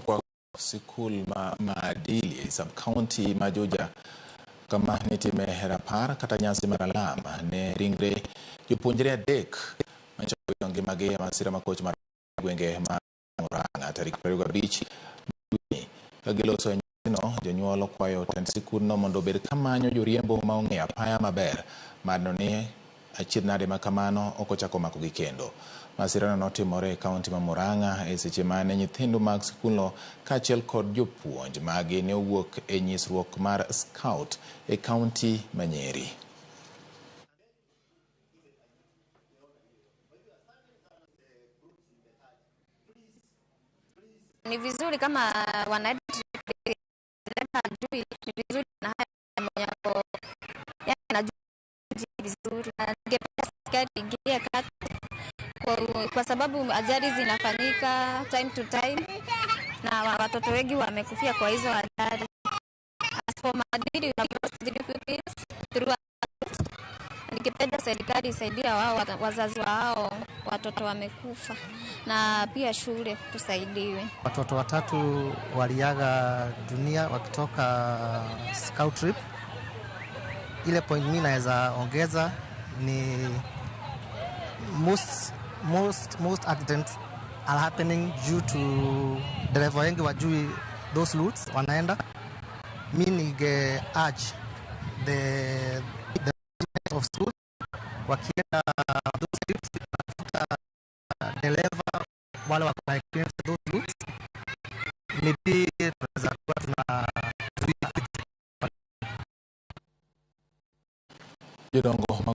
kwa sikul maadili sub-county majoja kama nitime rapar kata nyasi maralama ne ringre jopuonjre adek manchoyo ngimagi masira makoch mar gwenge ma Murang'a tarik 25 kagiloso nyasino. Jonyuol kwayo tend sikul no mondo obed kamanyo joriembo ma ong'e apaya maber madno ni achiedh nade makamano ok ochako makogi kendo. Masirano notimore e kaunti ma Murang'a e seche mane nyithindo mag sikulno kaachiel kod jopuonj magi ne owuok e nyisruok mar scout e kaunti ma Nyeri. Ni vizuri kama wanaenda juu, ni vizuri na haya mwenye yanajua vizuri, na ningependa serikali ingilie kati kwa sababu ajali zinafanyika time to time na watoto wengi wamekufia kwa hizo ajali. As for maadili, ningependa serikali isaidia wao wazazi wao watoto wamekufa, na pia shule tusaidiwe. Watoto watatu waliaga dunia wakitoka scout trip. Ile point mimi naweza ongeza ni most accidents are happening due to driver wengi wajui those routes wanaenda. Mimi ninge urge the of school wakienda those trips, dereva wale wako na experience those